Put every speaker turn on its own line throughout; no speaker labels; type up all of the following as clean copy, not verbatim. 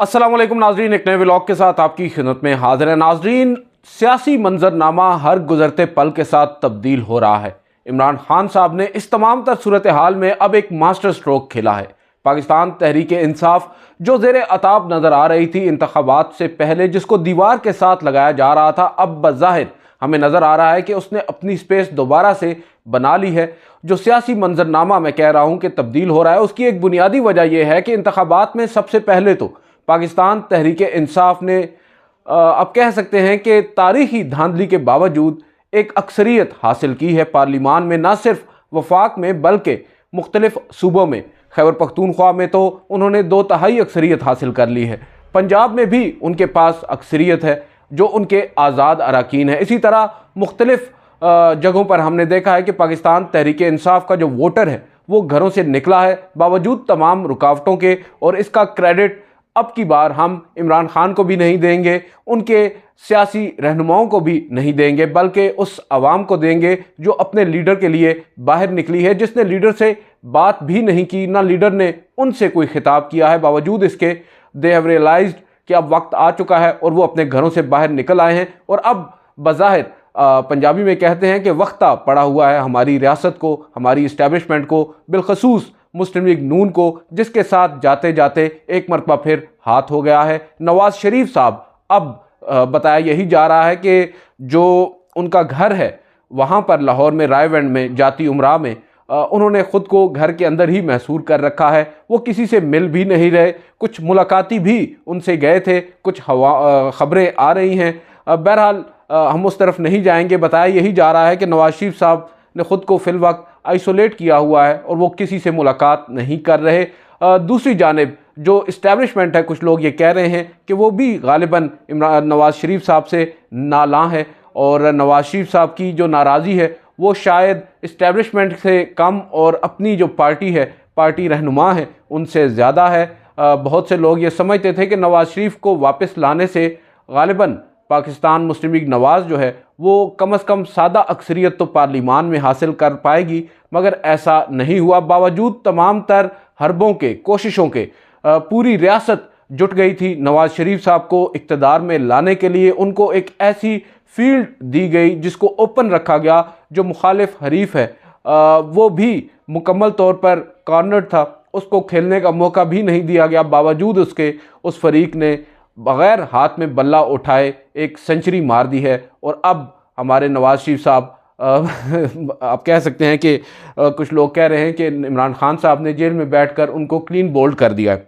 अस्सलाम वालेकुम नाजरीन, एक नए व्लॉग के साथ आपकी खिदमत में हाजिर है। नाजरीन, सियासी मंजरनामा हर गुजरते पल के साथ तब्दील हो रहा है। इमरान खान साहब ने इस तमाम तर सूरत हाल में अब एक मास्टर स्ट्रोक खेला है। पाकिस्तान तहरीक इंसाफ जो ज़ेर अताब नज़र आ रही थी इंतखाबात से पहले, जिसको दीवार के साथ लगाया जा रहा था, अब बज़ाहिर हमें नज़र आ रहा है कि उसने अपनी स्पेस दोबारा से बना ली है। जो सियासी मंजरनामा मैं कह रहा हूँ कि तब्दील हो रहा है, उसकी एक बुनियादी वजह यह है कि इंतखाबात में सबसे पहले तो पाकिस्तान तहरीक इंसाफ ने अब कह सकते हैं कि तारीखी धांधली के बावजूद एक अक्सरियत हासिल की है पार्लिमान में, न सिर्फ वफाक में बल्कि मुख्तलिफ सूबों में। खैबर पख्तूनख्वा में तो उन्होंने 2/3 अक्सरियत हासिल कर ली है। पंजाब में भी उनके पास अक्सरियत है जो उनके आज़ाद अरकान है। इसी तरह मुख्तलिफ जगहों पर हमने देखा है कि पाकिस्तान तहरीक इंसाफ का जो वोटर है वो घरों से निकला है बावजूद तमाम रुकावटों के। और इसका क्रेडिट अब की बार हम इमरान खान को भी नहीं देंगे, उनके सियासी रहनुमाओं को भी नहीं देंगे, बल्कि उस आवाम को देंगे जो अपने लीडर के लिए बाहर निकली है, जिसने लीडर से बात भी नहीं की, ना लीडर ने उनसे कोई खिताब किया है। बावजूद इसके दे हैव रियलाइज्ड कि अब वक्त आ चुका है और वो अपने घरों से बाहर निकल आए हैं। और अब बज़ाहिर पंजाबी में कहते हैं कि वक्ता पड़ा हुआ है हमारी रियासत को, हमारी इस्टेब्लिशमेंट को, बिलखसूस मुस्लिम लीग नून को, जिसके साथ जाते जाते एक मरतबा फिर हाथ हो गया है। नवाज शरीफ साहब अब बताया यही जा रहा है कि जो उनका घर है वहाँ पर लाहौर में रायवंड में जाती उमरा में उन्होंने ख़ुद को घर के अंदर ही महसूर कर रखा है। वो किसी से मिल भी नहीं रहे, कुछ मुलाकाती भी उनसे गए थे, कुछ खबरें आ रही हैं। बहरहाल हम उस तरफ नहीं जाएंगे। बताया यही जा रहा है कि नवाज शरीफ साहब ने ख़ुद को फ़िल वक्त आइसोलेट किया हुआ है और वो किसी से मुलाकात नहीं कर रहे। दूसरी जानिब जो इस्टेब्लिशमेंट है, कुछ लोग ये कह रहे हैं कि वो भी गालिबन नवाज शरीफ साहब से नालां है और नवाज शरीफ साहब की जो नाराज़ी है वो शायद इस्टेब्लिशमेंट से कम और अपनी जो पार्टी है, पार्टी रहनुमा है, उनसे ज़्यादा है। बहुत से लोग ये समझते थे कि नवाज शरीफ को वापस लाने से गालिबन पाकिस्तान मुस्लिम लीग नवाज़ जो है वो कम अज़ कम सादा अक्सरियत तो पार्लिमान में हासिल कर पाएगी, मगर ऐसा नहीं हुआ। बावजूद तमाम तर हरबों के, कोशिशों के पूरी रियासत जुट गई थी नवाज शरीफ साहब को इक़्तिदार में लाने के लिए। उनको एक ऐसी फील्ड दी गई जिसको ओपन रखा गया। जो मुखालिफ हरीफ है वो भी मुकम्मल तौर पर कॉर्नर्ड था, उसको खेलने का मौका भी नहीं दिया गया। बावजूद उसके उस फरीक ने बग़ैर हाथ में बल्ला उठाए एक सेंचुरी मार दी है। और अब हमारे नवाज शरीफ साहब आप कह सकते हैं कि कुछ लोग कह रहे हैं कि इमरान खान साहब ने जेल में बैठकर उनको क्लीन बोल्ड कर दिया है।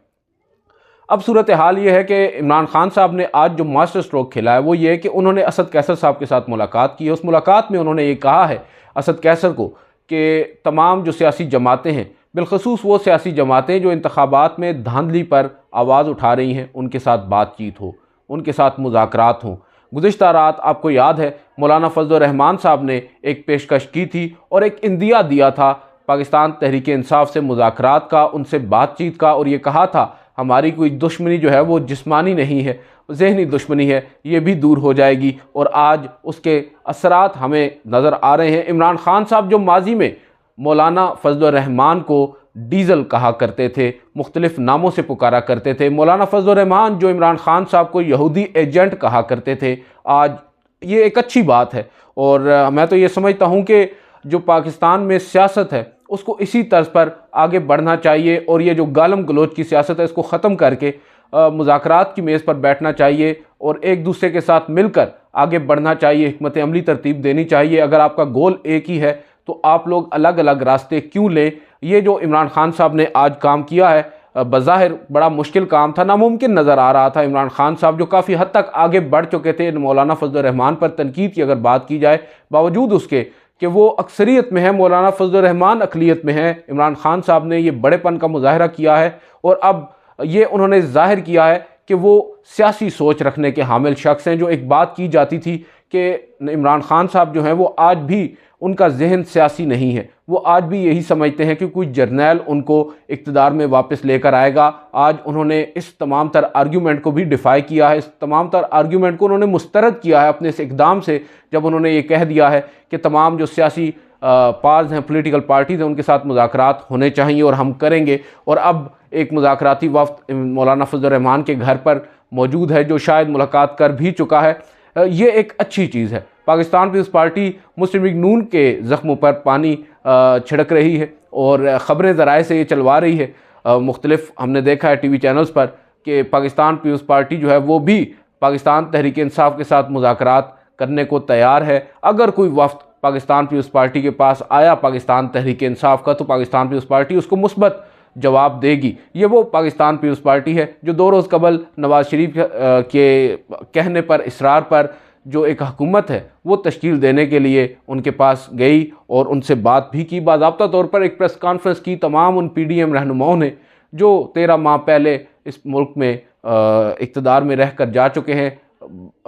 अब सूरत हाल ये है कि इमरान खान साहब ने आज जो मास्टर स्ट्रोक खेला है वो ये है कि उन्होंने असद कैसर साहब के साथ मुलाकात की है। उस मुलाकात में उन्होंने ये कहा है असद कैसर को कि तमाम जो सियासी जमातें हैं, बिलखसूस वो सियासी जमातें जो इंतखाबात में धांधली पर आवाज़ उठा रही हैं, उनके साथ बातचीत हो, उनके साथ मुज़ाकरात हों। गुज़िश्ता रात आपको याद है मौलाना फजल रहमान साहब ने एक पेशकश की थी और एक इंदिया दिया था पाकिस्तान तहरीक इंसाफ से मुज़ाकरात का, उनसे बातचीत का, और ये कहा था हमारी कोई दुश्मनी जो है वो जिस्मानी नहीं है, ज़हनी दुश्मनी है, ये भी दूर हो जाएगी। और आज उसके असरात हमें नज़र आ रहे हैं। इमरान खान साहब जो माजी में मौलाना फजल रहमान को डीज़ल कहा करते थे, मुख्तलिफ़ नामों से पुकारा करते थे, मौलाना फजल रहमान जो इमरान खान साहब को यहूदी एजेंट कहा करते थे, आज ये एक अच्छी बात है। और मैं तो ये समझता हूँ कि जो पाकिस्तान में सियासत है उसको इसी तर्ज पर आगे बढ़ना चाहिए और ये जो गालम गलोच की सियासत है इसको ख़त्म करके मुज़ाकरात की मेज़ पर बैठना चाहिए और एक दूसरे के साथ मिलकर आगे बढ़ना चाहिए, हिकमत अमली तरतीब देनी चाहिए। अगर आपका गोल एक ही है तो आप लोग अलग अलग रास्ते क्यों लें। ये जो इमरान खान साहब ने आज काम किया है बज़ाहिर बड़ा मुश्किल काम था, नामुमकिन नज़र आ रहा था। इमरान खान साहब जो काफ़ी हद तक आगे बढ़ चुके थे, मौलाना फजल रहमान पर तनकीद की अगर बात की जाए, बावजूद उसके कि वो अक्सरियत में है, मौलाना फजल रहमान अक़लियत में है, इमरान खान साहब ने ये बड़ेपन का मुजाहरा किया है और अब ये उन्होंने ज़ाहिर किया है कि वो सियासी सोच रखने के हामिल शख्स हैं। जो एक बात की जाती थी कि इमरान खान साहब जो हैं वो आज भी उनका जहन सियासी नहीं है, वो आज भी यही समझते हैं कि कोई जर्नैल उनको इक़्तिदार में वापस लेकर आएगा। आज उन्होंने इस तमाम तर आर्ग्यूमेंट को भी डिफ़ाई किया है, इस तमाम तर आर्ग्यूमेंट को उन्होंने मुस्तरद किया है अपने इस इक़दाम से, जब उन्होंने ये कह दिया है कि तमाम जो सियासी पार्स हैं, पॉलिटिकल पार्टीज़ हैं, उनके साथ मुज़ाकरात होने चाहिए और हम करेंगे। और अब एक मुज़ाकराती वफ़द मौलाना फजल रहमान के घर पर मौजूद है, जो शायद मुलाकात कर भी चुका है। ये एक अच्छी चीज़ है। पाकिस्तान पीपल्स पार्टी मुस्लिम लीग नून के ज़ख्मों पर पानी छिड़क रही है और ख़बरें ज़राए से ये चलवा रही है। मुख्तलिफ हमने देखा है टीवी चैनल्स पर कि पाकिस्तान पीपल्स पार्टी जो है वो भी पाकिस्तान तहरीक इंसाफ के साथ मुज़ाकरात करने को तैयार है। अगर कोई वफ़द पाकिस्तान पीपल्स पार्टी के पास आया पाकिस्तान तहरीक इंसाफ का, तो पाकिस्तान पीपल्स पार्टी उसको मुस्बत जवाब देगी। ये वो पाकिस्तान पीपल्स पार्टी है जो 2 रोज़ कबल नवाज़ शरीफ के कहने पर, इसरार पर जो एक हुकूमत है वो तश्कील देने के लिए उनके पास गई और उनसे बात भी की। बाज़ाब्ता तौर पर एक प्रेस कॉन्फ्रेंस की तमाम उन PDM रहनुमाओं ने जो 13 माह पहले इस मुल्क में इक़्तिदार में रह कर जा चुके हैं,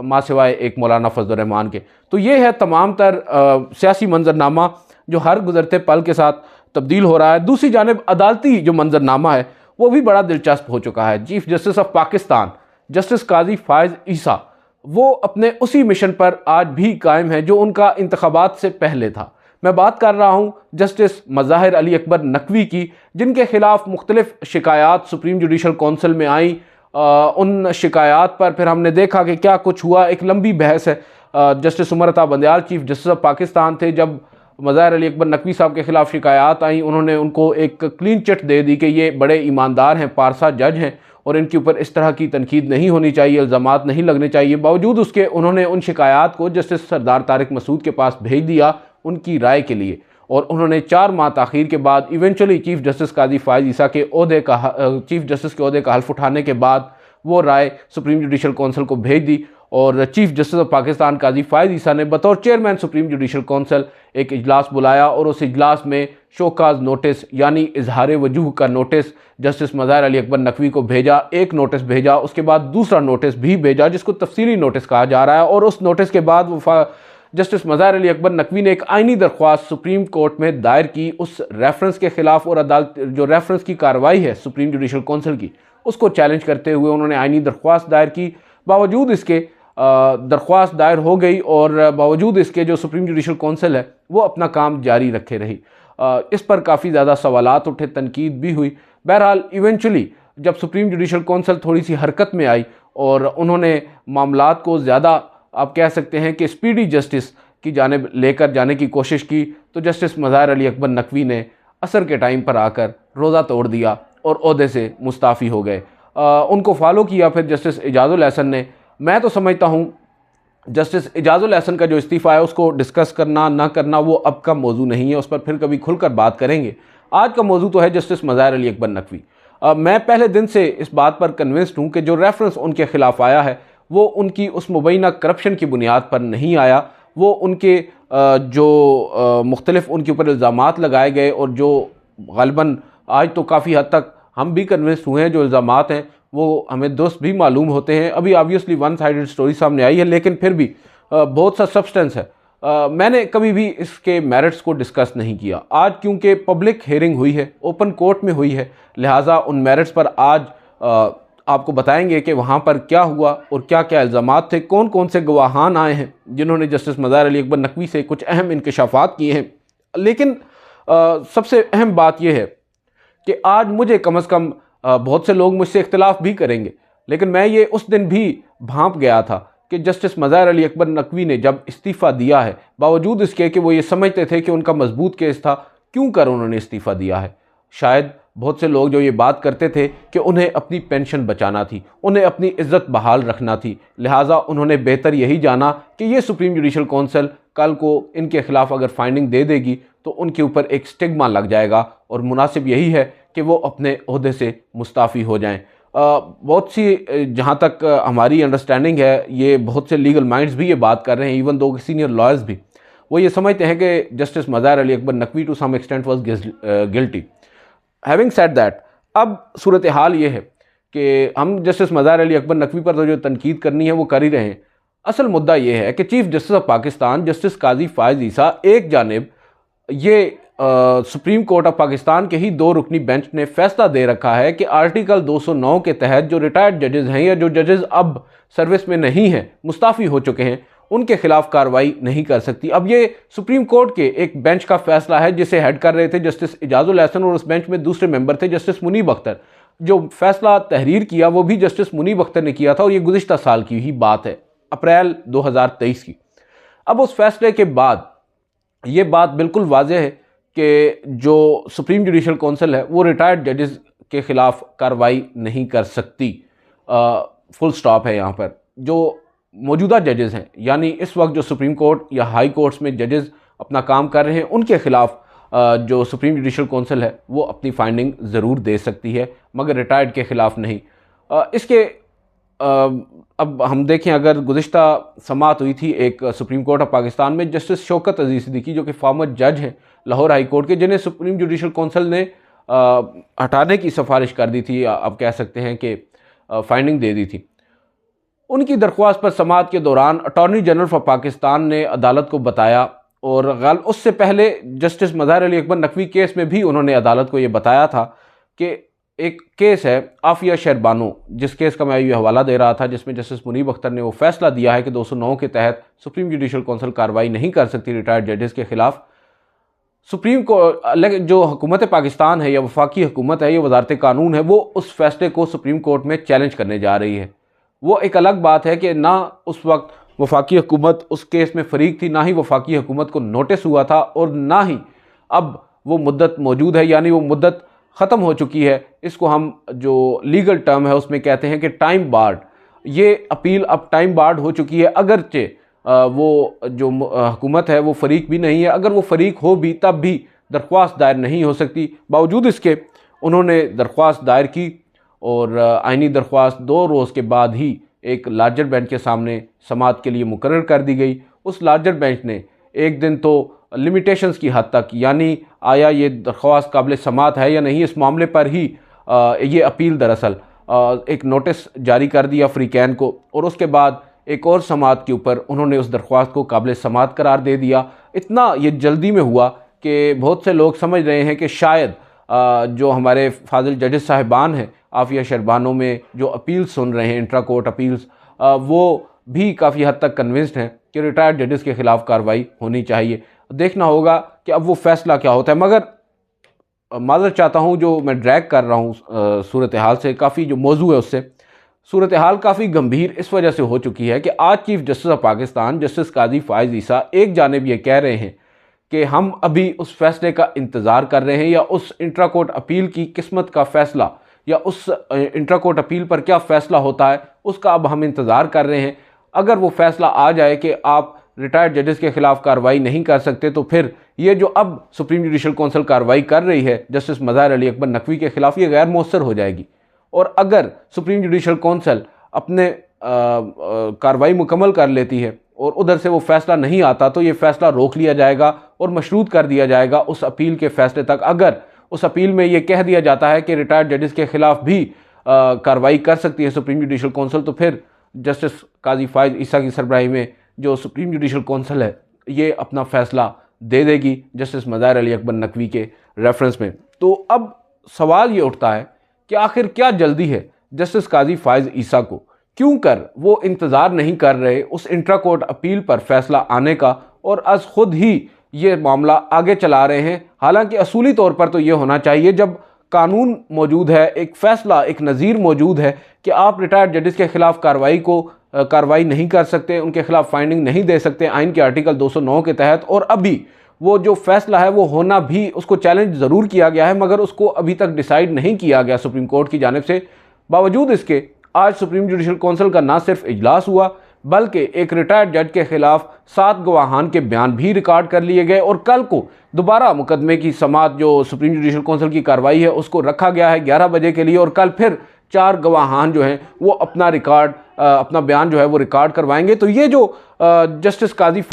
माँ सिवाय एक मौलाना फजल रहमान के। तो ये है तमाम तर सियासी मंजरनामा जो हर गुज़रते पल के साथ तब्दील हो रहा है। दूसरी जानिब अदालती जो मंजरनामा है वो भी बड़ा दिलचस्प हो चुका है। Chief justice of Pakistan justice Qazi Faez Isa वो अपने उसी मिशन पर आज भी कायम है जो उनका इंतखाबात से पहले था। मैं बात कर रहा हूँ जस्टिस मज़ाहिर अली अकबर नकवी की, जिनके खिलाफ मुख्तलिफ शिकायत सुप्रीम जुडिशल कौंसिल में आई। उन शिकायत पर फिर हमने देखा कि क्या कुछ हुआ, एक लंबी बहस है। Justice Umar Ata Bandial chief justice of Pakistan थे। जब मज़ाहिर अली अकबर नकवी साहब के खिलाफ शिकायत आई, उन्होंने उनको एक क्लीन चिट दे दी कि ये बड़े ईमानदार हैं, पारसा जज हैं और इनके ऊपर इस तरह की तनकीद नहीं होनी चाहिए, इल्ज़ामात नहीं लगने चाहिए। बावजूद उसके उन्होंने उन शिकायत को जस्टिस सरदार तारिक मसूद के पास भेज दिया उनकी राय के लिए, और उन्होंने 4 माह ताख़ीर के बाद eventually chief justice Qazi Faez ईसा के ओहदे का चीफ जस्टिस के ओहदे का हल्फ उठाने के बाद वो राय सुप्रीम जुडिशल कौंसिल को भेज दी और चीफ जस्टिस ऑफ पाकिस्तान काजी फ़ाइज़ ईसा ने बतौर चेयरमैन सुप्रीम जुडिशल कौंसिल एक इजलास बुलाया और उस इजलास में शोकाज नोटिस यानी इजहार वजूह का नोटिस जस्टिस मज़ाहिर अली अकबर नकवी को भेजा। एक नोटिस भेजा, उसके बाद दूसरा नोटिस भी भेजा जिसको तफसीली नोटिस कहा जा रहा है, और उस नोटिस के बाद वो जस्टिस मज़ाहिर अली अकबर नकवी ने एक आइनी दरख्वास्त सुप्रीम कोर्ट में दायर की उस रेफरेंस के ख़िलाफ़, और अदालत जो रेफरेंस की कार्रवाई है सुप्रीम जुडिशल कौंसिल की उसको चैलेंज करते हुए उन्होंने आइनी दरख्वास्त दायर की। बावजूद इसके दरख्वास्त दायर हो गई और बावजूद इसके जो सुप्रीम जुडिशल कौंसिल है वो अपना काम जारी रखे रही। इस पर काफ़ी ज़्यादा सवालात उठे, तनकीद भी हुई। बहरहाल इवेंचुअली जब सुप्रीम जुडिशल कौंसिल थोड़ी सी हरकत में आई और उन्होंने मामलात को ज़्यादा आप कह सकते हैं कि स्पीडी जस्टिस की जानिब लेकर जाने की कोशिश की, तो जस्टिस मज़ाहिर अली अकबर नकवी ने असर के टाइम पर आकर रोज़ा तोड़ दिया और ओहदे से मुस्ताफ़ी हो गए। उनको फॉलो किया फिर जस्टिस एजाजुल एहसन ने। मैं तो समझता हूँ जस्टिस एजाजुल एहसन का जो इस्तीफ़ा है उसको डिस्कस करना ना करना वो अब का मौजू नहीं है, उस पर फिर कभी खुलकर बात करेंगे। आज का मौजू तो है जस्टिस मज़ाहिर अली अकबर नकवी। मैं पहले दिन से इस बात पर कन्विंस्ड हूँ कि जो रेफरेंस उनके ख़िलाफ़ आया है वो उनकी उस मुबैना करप्शन की बुनियाद पर नहीं आया, वो उनके जो मुख्तलिफ उनके ऊपर इल्ज़ामात लगाए गए और जो ग़ालिबन आज तो काफ़ी हद तक हम भी कन्विंस्ड हुए हैं जो इल्ज़ामात हैं वो हमें दुरुस्त भी मालूम होते हैं। अभी ऑब्वियसली वन साइडेड स्टोरी सामने आई है, लेकिन फिर भी बहुत सा सब्सटेंस है। मैंने कभी भी इसके मेरिट्स को डिस्कस नहीं किया। आज क्योंकि पब्लिक हेयरिंग हुई है, ओपन कोर्ट में हुई है, लिहाजा उन मेरिट्स पर आज आपको बताएंगे कि वहाँ पर क्या हुआ और क्या क्या इल्ज़ामात थे, कौन कौन से गवाहान आए हैं जिन्होंने जस्टिस मज़ाहिर अली अकबर नकवी से कुछ अहम इंकशाफात किए हैं। लेकिन सबसे अहम बात यह है कि आज मुझे कम अज़ कम बहुत से लोग मुझसे इख्तिलाफ भी करेंगे, लेकिन मैं ये उस दिन भी भांप गया था कि जस्टिस मज़ाहिर अली अकबर नकवी ने जब इस्तीफ़ा दिया है, बावजूद इसके कि वो ये समझते थे कि उनका मजबूत केस था, क्यों कर उन्होंने इस्तीफ़ा दिया है। शायद बहुत से लोग जो ये बात करते थे कि उन्हें अपनी पेंशन बचाना थी, उन्हें अपनी इज़्ज़त बहाल रखना थी, लिहाजा उन्होंने बेहतर यही जाना कि ये सुप्रीम जुडिशल कौंसिल कल को इनके ख़िलाफ़ अगर फाइंडिंग दे देगी तो उनके ऊपर एक स्टिग्मा लग जाएगा और मुनासिब यही है कि वो अपने ओहदे से मुस्ताफ़ी हो जाएं। बहुत सी जहाँ तक हमारी अंडरस्टैंडिंग है, ये बहुत से लीगल माइंड्स भी ये बात कर रहे हैं, इवन दो सीनियर लॉयर्स भी, वो ये समझते हैं कि justice Mazahir Ali Akbar Naqvi to some extent was guilty. Having said that, अब सूरत हाल ये है कि हम जस्टिस मज़ाहिर अली अकबर नकवी पर तो जो तनकीद करनी है वो कर ही रहे हैं। असल मुद्दा ये है कि chief justice of Pakistan justice Qazi Faez Isa एक जानिब ये सुप्रीम कोर्ट ऑफ पाकिस्तान के ही 2 रुकनी बेंच ने फैसला दे रखा है कि आर्टिकल 209 के तहत जो रिटायर्ड जजेज़ हैं या जो जजेज़ अब सर्विस में नहीं हैं, मुस्ताफ़ी हो चुके हैं, उनके खिलाफ कार्रवाई नहीं कर सकती। अब ये सुप्रीम कोर्ट के एक बेंच का फैसला है जिसे हेड कर रहे थे जस्टिस एजाजुल एहसन और उस बेंच में दूसरे मेंबर थे जस्टिस मुनीब अख्तर। जो फैसला तहरीर किया वो भी जस्टिस मुनीब अख्तर ने किया था, और ये गुज़िश्ता साल की ही बात है, अप्रैल 2023 की। अब उस फैसले के बाद ये बात बिल्कुल वाज़ेह है कि जो सुप्रीम जुडिशल कौंसिल है वो रिटायर्ड जजेस के ख़िलाफ़ कार्रवाई नहीं कर सकती। फुल स्टॉप है यहाँ पर। जो मौजूदा जजेस हैं, यानी इस वक्त जो सुप्रीम कोर्ट या हाई कोर्ट्स में जजेस अपना काम कर रहे हैं, उनके ख़िलाफ़ जो सुप्रीम जुडिशल कौंसिल है वो अपनी फाइंडिंग ज़रूर दे सकती है, मगर रिटायर्ड के ख़िलाफ़ नहीं। इसके अब हम देखें, अगर गुज़िश्ता समाअत हुई थी एक सुप्रीम कोर्ट ऑफ पाकिस्तान में, जस्टिस शौकत अजीज़ सिद्दीकी जो कि फॉर्मर जज हैं लाहौर हाई कोर्ट के, जिन्हें सुप्रीम जुडिशल कौंसिल ने हटाने की सिफारिश कर दी थी, अब कह सकते हैं कि फाइंडिंग दे दी थी। उनकी दरख्वास्त पर समाअत के दौरान अटॉर्नी जनरल ऑफ पाकिस्तान ने अदालत को बताया, और उससे पहले जस्टिस मज़हर अली अकबर नकवी केस में भी उन्होंने अदालत को ये बताया था कि एक केस है आफिया शहरबानो, जिस केस का मैं ये हवाला दे रहा था, जिसमें जस्टिस मुनीब अख्तर ने वो फैसला दिया है कि 209 के तहत सुप्रीम जुडिशल कौंसिल कार्रवाई नहीं कर सकती रिटायर्ड जजेस के ख़िलाफ़। सुप्रीम को जो हुकूमत पाकिस्तान है या वफाकी हुकूमत है या वजारत कानून है, वो उस फैसले को सुप्रीम कोर्ट में चैलेंज करने जा रही है। वो एक अलग बात है कि ना उस वक्त वफाकी हुकूमत उस केस में फ़रीक थी, ना ही वफाकी हुकूमत को नोटिस हुआ था, और ना ही अब वो मुद्दत मौजूद है, यानी वो मुद्दत ख़त्म हो चुकी है। इसको हम जो लीगल टर्म है उसमें कहते हैं कि टाइम बार्ड। ये अपील अब टाइम बार्ड हो चुकी है, अगरचे वो जो हुकूमत है वो फ़रीक भी नहीं है। अगर वो फ़रीक हो भी तब भी दरख्वास्त दायर नहीं हो सकती। बावजूद इसके उन्होंने दरख्वास्त दायर की, और आइनी दरख्वास्त 2 रोज़ के बाद ही एक लार्जर बेंच के सामने समाअत के लिए मुकर्रर कर दी गई। उस लार्जर बेंच ने एक दिन तो लिमिटेशंस की हद तक, यानी आया ये दरख्वास्त काबिल समाअत है या नहीं, इस मामले पर ही ये अपील दरअसल एक नोटिस जारी कर दिया फ्रीकैन को, और उसके बाद एक और समाअत के ऊपर उन्होंने उस दरख्वास्त को काबिल समाअत करार दे दिया। इतना ये जल्दी में हुआ कि बहुत से लोग समझ रहे हैं कि शायद जो हमारे फाजिल जजेस साहिबान हैं आफिया शहरबानो में जो अपील सुन रहे हैं, इंट्रा कोर्ट अपील्स, वो भी काफ़ी हद तक कन्विंस्ड हैं कि रिटायर्ड जजेस के ख़िलाफ़ कार्रवाई होनी चाहिए। देखना होगा कि अब वो फ़ैसला क्या होता है। मगर माज़रत चाहता हूँ, जो मैं ड्रैग कर रहा हूँ सूरत हाल से, काफ़ी जो मौजू है उससे, सूरत हाल काफ़ी गंभीर इस वजह से हो चुकी है कि आज chief justice of Pakistan justice Qazi Faez Isa एक जानिब ये कह रहे हैं कि हम अभी उस फैसले का इंतज़ार कर रहे हैं, या उस इंट्रा कोर्ट अपील की किस्मत का फ़ैसला, या उस इंट्रा कोर्ट अपील पर क्या फ़ैसला होता है उसका अब हम इंतज़ार कर रहे हैं। अगर वो फ़ैसला आ जाए कि आप रिटायर्ड जजेस के ख़िलाफ़ कार्रवाई नहीं कर सकते, तो फिर ये जो अब सुप्रीम जुडिशल कौंसिल कार्रवाई कर रही है जस्टिस मज़हर अली अकबर नकवी के ख़िलाफ़, ये गैर मौसर हो जाएगी। और अगर सुप्रीम जुडिशल कौंसिल अपने कार्रवाई मुकम्मल कर लेती है और उधर से वो फ़ैसला नहीं आता, तो ये फ़ैसला रोक लिया जाएगा और मशरूत कर दिया जाएगा उस अपील के फ़ैसले तक। अगर उस अपील में ये कह दिया जाता है कि रिटायर्ड जजेस के ख़िलाफ़ भी कार्रवाई कर सकती है सुप्रीम जुडिशल कौंसिल, तो फिर जस्टिस काजी फ़ाइज़ ईसा की सरबराही में जो सुप्रीम जुडिशल कौंसिल है ये अपना फ़ैसला दे देगी जस्टिस मज़हर अली अकबर नकवी के रेफरेंस में। तो अब सवाल ये उठता है कि आखिर क्या जल्दी है जस्टिस काजी फ़ाइज़ ईसा को, क्यों कर वो इंतज़ार नहीं कर रहे उस इंट्रा कोर्ट अपील पर फ़ैसला आने का, और अज खुद ही ये मामला आगे चला रहे हैं। हालांकि असूली तौर पर तो ये होना चाहिए, जब कानून मौजूद है, एक फ़ैसला, एक नज़ीर मौजूद है कि आप रिटायर्ड जजेस के ख़िलाफ़ कार्रवाई नहीं कर सकते, उनके ख़िलाफ़ फाइंडिंग नहीं दे सकते आइन के आर्टिकल 209 के तहत, और अभी वो जो फ़ैसला है वो होना भी, उसको चैलेंज ज़रूर किया गया है मगर उसको अभी तक डिसाइड नहीं किया गया सुप्रीम कोर्ट की जानिब से। बावजूद इसके आज सुप्रीम जुडिशल कौंसिल का ना सिर्फ इजलास हुआ, बल्कि एक रिटायर्ड जज के ख़िलाफ़ 7 गवाहान के बयान भी रिकॉर्ड कर लिए गए, और कल को दोबारा मुकदमे की समाअत जो सुप्रीम जुडिशल कौंसिल की कार्रवाई है उसको रखा गया है 11 बजे के लिए, और कल फिर 4 गवाहान जो हैं वो अपना बयान जो है वो रिकॉर्ड करवाएंगे। तो ये जो जस्टिस काजी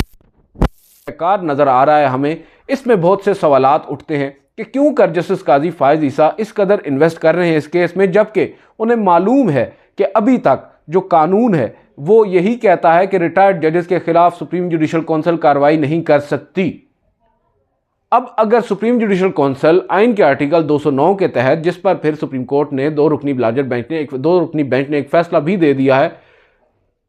कार नज़र आ रहा है हमें, इसमें बहुत से सवालात उठते हैं कि क्यों कर जस्टिस काजी फ़ाइज़ ईसा इस कदर इन्वेस्ट कर रहे हैं इस केस में, जबकि उन्हें मालूम है कि अभी तक जो कानून है वो यही कहता है कि रिटायर्ड जजेस के खिलाफ सुप्रीम जुडिशल कौंसिल कार्रवाई नहीं कर सकती। अब अगर सुप्रीम जुडिशल कौंसिल आइन के आर्टिकल 209 के तहत, जिस पर फिर सुप्रीम कोर्ट ने 2 रुकनी बेंच ने एक फैसला भी दे दिया है,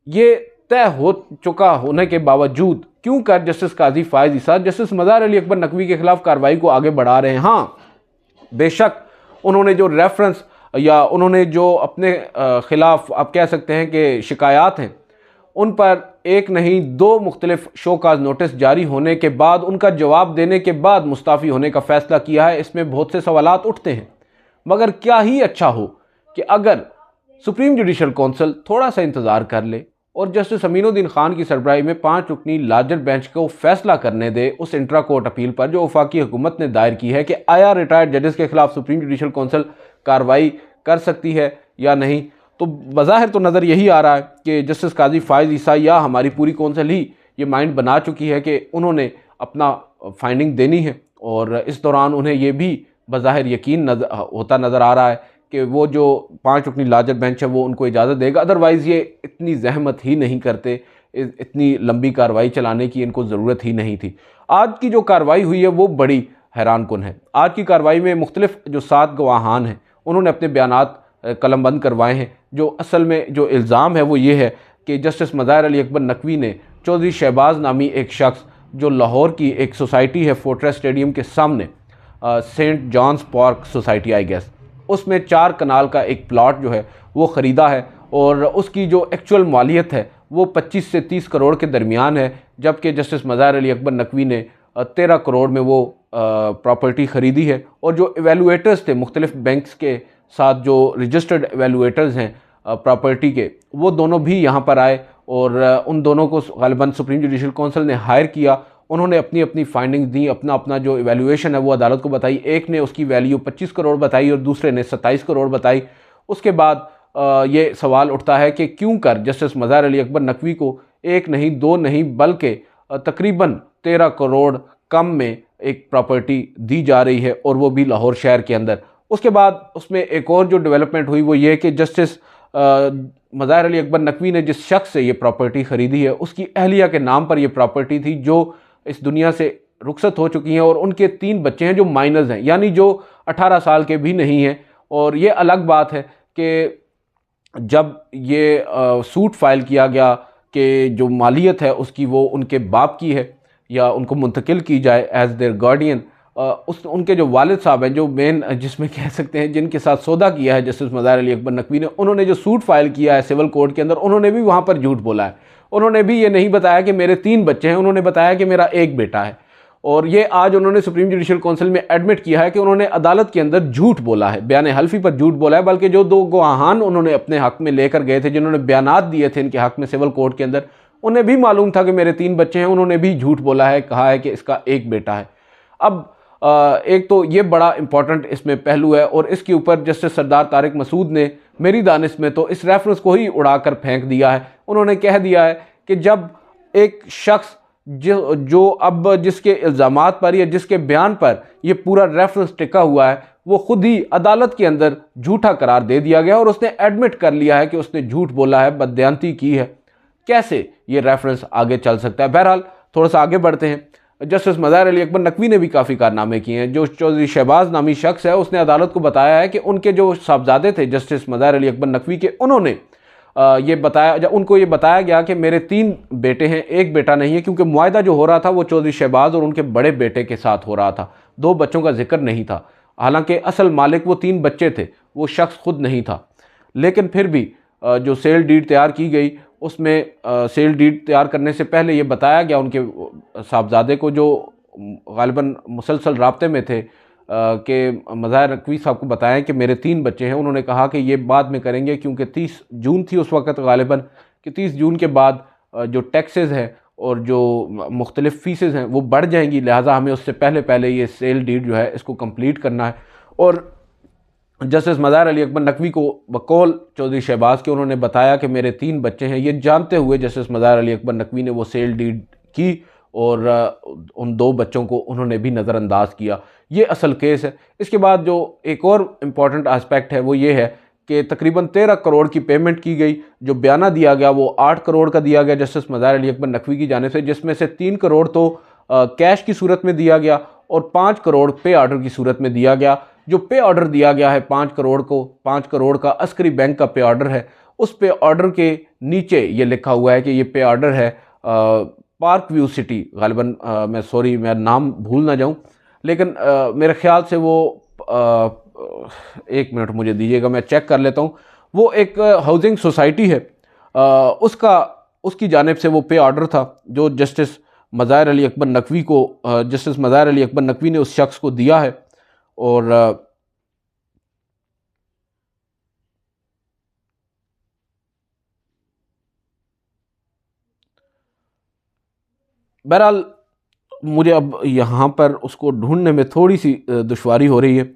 ये तय हो चुका होने के बावजूद क्यों कर जस्टिस काजी फ़ाइज़ ईसा जस्टिस मज़हर अली अकबर नकवी के खिलाफ कार्रवाई को आगे बढ़ा रहे हैं। हाँ, बेशक उन्होंने जो रेफरेंस या उन्होंने जो अपने ख़िलाफ़ आप कह सकते हैं कि शिकायत हैं, उन पर एक नहीं दो मुख्तलिफ शोकाज नोटिस जारी होने के बाद, उनका जवाब देने के बाद मुस्ताफ़ी होने का फ़ैसला किया है। इसमें बहुत से सवालात उठते हैं, मगर क्या ही अच्छा हो कि अगर सुप्रीम जुडिशल कौंसिल थोड़ा सा इंतज़ार कर ले और जस्टिस अमीनुद्दीन खान की सरबराही में 5 रुकनी लार्जर बेंच को फैसला करने दे उस इंट्रा कोर्ट अपील पर जो वफाकी हुकूमत ने दायर की है कि आया रिटायर्ड जजेस के खिलाफ सुप्रीम जुडिशल कौंसिल कार्रवाई कर सकती है या नहीं। तो बज़ाहिर तो नज़र यही आ रहा है कि जस्टिस काजी फ़ाइज़ ईसा या हमारी पूरी कौंसिल ही ये माइंड बना चुकी है कि उन्होंने अपना फाइंडिंग देनी है, और इस दौरान उन्हें ये भी बज़ाहिर यकीन होता नज़र आ रहा है कि वो जो 5 रुकनी लार्जर बेंच है वो उनको इजाज़त देगा। अदरवाइज़ ये इतनी जहमत ही नहीं करते, इतनी लंबी कार्रवाई चलाने की इनको ज़रूरत ही नहीं थी। आज की जो कार्रवाई हुई है वो बड़ी हैरान कुन है। आज की कार्रवाई में मुख्तलिफ जो 7 गवाहान हैं उन्होंने अपने बयानात कलमबंद करवाए हैं। जो असल में जो इल्ज़ाम है वो ये है कि जस्टिस मज़ाहिर अली अकबर नकवी ने चौधरी शहबाज नामी एक शख्स जो लाहौर की एक सोसाइटी है फोर्ट्रेस स्टेडियम के सामने, saint John's park society I guess, उसमें 4 कनाल का एक प्लॉट जो है वो ख़रीदा है और उसकी जो एक्चुअल मालियत है वो 25 से 30 करोड़ के दरमियान है, जबकि जस्टिस मज़ाहिर अली अकबर नकवी ने 13 करोड़ में वो प्रॉपर्टी ख़रीदी है। और जो एवेलुएटर्स थे मुख्तलिफ बैंक्स के साथ, जो रजिस्टर्ड एवेलुएटर्स हैं प्रॉपर्टी के, वो दोनों भी यहाँ पर आए और उन दोनों को ग़ालिबन सुप्रीम जुडिशल कौंसिल ने हायर किया। उन्होंने अपनी अपनी फाइंडिंग्स दी, अपना अपना जो इवैल्यूएशन है वो अदालत को बताई। एक ने उसकी वैल्यू 25 करोड़ बताई और दूसरे ने 27 करोड़ बताई। उसके बाद ये सवाल उठता है कि क्यों कर जस्टिस मज़ाहिर अली अकबर नकवी को एक नहीं दो नहीं बल्कि तकरीबन 13 करोड़ कम में एक प्रॉपर्टी दी जा रही है, और वो भी लाहौर शहर के अंदर। उसके बाद उसमें एक और जो डेवलपमेंट हुई वो ये कि जस्टिस मज़ाहिर अली अकबर नकवी ने जिस शख्स से ये प्रॉपर्टी ख़रीदी है उसकी अहलिया के नाम पर यह प्रॉपर्टी थी, जो इस दुनिया से रुखसत हो चुकी हैं, और उनके 3 बच्चे हैं जो माइनर्स हैं, यानी जो 18 साल के भी नहीं हैं। और ये अलग बात है कि जब ये सूट फाइल किया गया कि जो मालियत है उसकी वो उनके बाप की है या उनको मुंतकिल की जाए एज देयर गार्डियन, उनके जो वालिद साहब हैं, जो मेन जिसमें कह सकते हैं जिनके साथ सौदा किया है जस्टिस मज़ाहिर अली अकबर नकवी ने, उन्होंने जो सूट फाइल किया है सिविल कोर्ट के अंदर, उन्होंने भी वहाँ पर झूठ बोला है। उन्होंने भी ये नहीं बताया कि मेरे 3 बच्चे हैं, उन्होंने बताया कि मेरा 1 बेटा है। और ये आज उन्होंने सुप्रीम जुडिशल काउंसिल में एडमिट किया है कि उन्होंने अदालत के अंदर झूठ बोला है, बयान हल्फी पर झूठ बोला है। बल्कि जो 2 गवाहान उन्होंने अपने हक में लेकर गए थे, जिन्होंने बयानात दिए थे इनके हक में सिविल कोर्ट के अंदर, उन्हें भी मालूम था कि मेरे 3 बच्चे हैं, उन्होंने भी झूठ बोला है, कहा है कि इसका 1 बेटा है। अब एक तो ये बड़ा इंपॉर्टेंट इसमें पहलू है, और इसके ऊपर जस्टिस सरदार तारिक मसूद ने मेरी दानिश में तो इस रेफरेंस को ही उड़ाकर फेंक दिया है। उन्होंने कह दिया है कि जब एक शख्स जो अब जिसके इल्ज़ामात पर या जिसके बयान पर ये पूरा रेफरेंस टिका हुआ है, वो खुद ही अदालत के अंदर झूठा करार दे दिया गया और उसने एडमिट कर लिया है कि उसने झूठ बोला है, बददयांती की है, कैसे ये रेफरेंस आगे चल सकता है। बहरहाल थोड़ा सा आगे बढ़ते हैं। जस्टिस मज़ाहिर अली अकबर नकवी ने भी काफ़ी कारनामे किए हैं। जो चौधरी शहबाज नामी शख्स है उसने अदालत को बताया है कि उनके जो साहबजादे थे जस्टिस मज़ाहिर अली अकबर नकवी के, उन्होंने ये बताया, जब उनको ये बताया गया कि मेरे 3 बेटे हैं, 1 बेटा नहीं है, क्योंकि मुआहदा जो हो रहा था वो चौधरी शहबाज और उनके बड़े बेटे के साथ हो रहा था, 2 बच्चों का जिक्र नहीं था। हालांकि असल मालिक वो 3 बच्चे थे, वो शख्स खुद नहीं था। लेकिन फिर भी जो सेल डीड तैयार की गई उसमें सेल डीड तैयार करने से पहले ये बताया गया उनके साहबजादे को, जो ग़ालिबन मुसलसल राब्ते में थे, कि मज़ाहिर नकवी साहब को बताएं कि मेरे 3 बच्चे हैं। उन्होंने कहा कि ये बाद में करेंगे, क्योंकि 30 जून थी उस वक़्त ग़ालिबन, कि 30 जून के बाद जो टैक्सेस हैं और जो मुख्तलिफ़ फ़ीसेस हैं वो बढ़ जाएंगी, लिहाजा हमें उससे पहले पहले ये सेल डीड जो है इसको कंप्लीट करना है। और जस्टिस मज़ाहिर अली अकबर नकवी को बकौल चौधरी शहबाज के उन्होंने बताया कि मेरे 3 बच्चे हैं। ये जानते हुए जस्टिस मज़ाहिर अली अकबर नकवी ने वो सेल डीड की और उन 2 बच्चों को उन्होंने भी नज़रअंदाज किया। ये असल केस है। इसके बाद जो एक और इम्पॉर्टेंट आस्पेक्ट है वो ये है कि तकरीबन 13 करोड़ की पेमेंट की गई। जो बयाना दिया गया वो 8 करोड़ का दिया गया जस्टिस मज़ाहिर अली अकबर नकवी की जानिब से, जिसमें से 3 करोड़ तो कैश की सूरत में दिया गया और 5 करोड़ पे ऑर्डर की सूरत में दिया गया। जो पे ऑर्डर दिया गया है 5 करोड़ को, 5 करोड़ का अस्करी बैंक का पे ऑर्डर है। उस पे ऑर्डर के नीचे ये लिखा हुआ है कि ये पे ऑर्डर है पार्क व्यू सिटी, ग़ालिबन मैं नाम भूल ना जाऊं, लेकिन मेरे ख्याल से वो एक मिनट मुझे दीजिएगा, मैं चेक कर लेता हूँ। वो एक हाउसिंग सोसाइटी है, उसकी जानिब से वो पे ऑर्डर था जो जस्टिस मज़ाहिर अली अकबर नकवी को जस्टिस मज़ाहिर अली अकबर नकवी ने उस शख्स को दिया है। और बहरहाल मुझे अब यहाँ पर उसको ढूंढने में थोड़ी सी दुश्वारी हो रही है।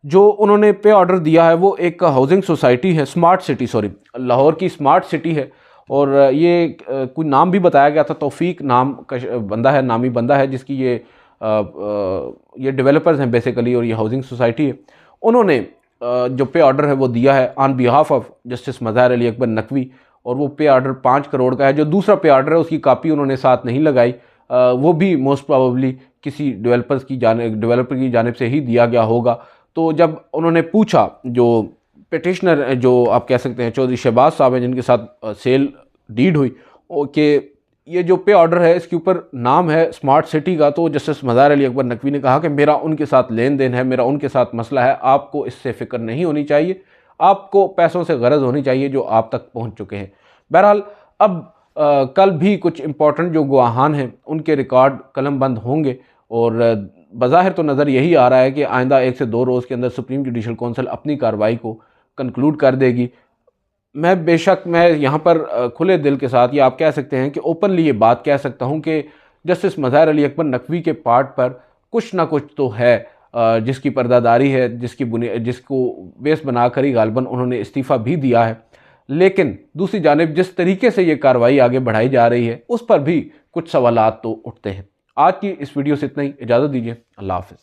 जो उन्होंने पे ऑर्डर दिया है वो एक हाउसिंग सोसाइटी है, स्मार्ट सिटी, सॉरी, लाहौर की स्मार्ट सिटी है। और ये कोई नाम भी बताया गया था, तौफीक नाम का बंदा है, नामी बंदा है, जिसकी ये डेवलपर्स हैं बेसिकली, और ये हाउसिंग सोसाइटी है। उन्होंने जो पे ऑर्डर है वो दिया है on behalf of justice Mazahir Ali Akbar Naqvi, और वो पे ऑर्डर 5 करोड़ का है। जो दूसरा पे ऑर्डर है उसकी कापी उन्होंने साथ नहीं लगाई, वो भी मोस्ट प्रोबेबली किसी डेवलपर की जानिब से ही दिया गया होगा। तो जब उन्होंने पूछा, जो पिटिशनर जो आप कह सकते हैं चौधरी शहबाज साहब हैं जिनके साथ सेल डीड हुई, कि ये जो पे ऑर्डर है इसके ऊपर नाम है स्मार्ट सिटी का, तो जस्टिस मज़ाहिर अली अकबर नकवी ने कहा कि मेरा उनके साथ लेन देन है, मेरा उनके साथ मसला है, आपको इससे फ़िक्र नहीं होनी चाहिए, आपको पैसों से गरज होनी चाहिए जो आप तक पहुंच चुके हैं। बहरहाल अब कल भी कुछ इंपॉर्टेंट जो गवाहान हैं उनके रिकॉर्ड कलम बंद होंगे, और बज़ाहिर तो नज़र यही आ रहा है कि आइंदा 1 से 2 रोज़ के अंदर सुप्रीम जुडिशल कौंसिल अपनी कार्रवाई को कंक्लूड कर देगी। मैं यहाँ पर खुले दिल के साथ, या आप कह सकते हैं कि ओपनली ये बात कह सकता हूँ कि जस्टिस मज़ाहिर अली अकबर नकवी के पार्ट पर कुछ ना कुछ तो है, जिसकी पर्दादारी है, जिसको बेस बनाकर ही गालबन उन्होंने इस्तीफ़ा भी दिया है। लेकिन दूसरी जानिब जिस तरीके से ये कार्रवाई आगे बढ़ाई जा रही है उस पर भी कुछ सवालात तो उठते हैं। आज की इस वीडियो से इतना ही, इजाज़त दीजिए, अल्लाह हाफ़िज़।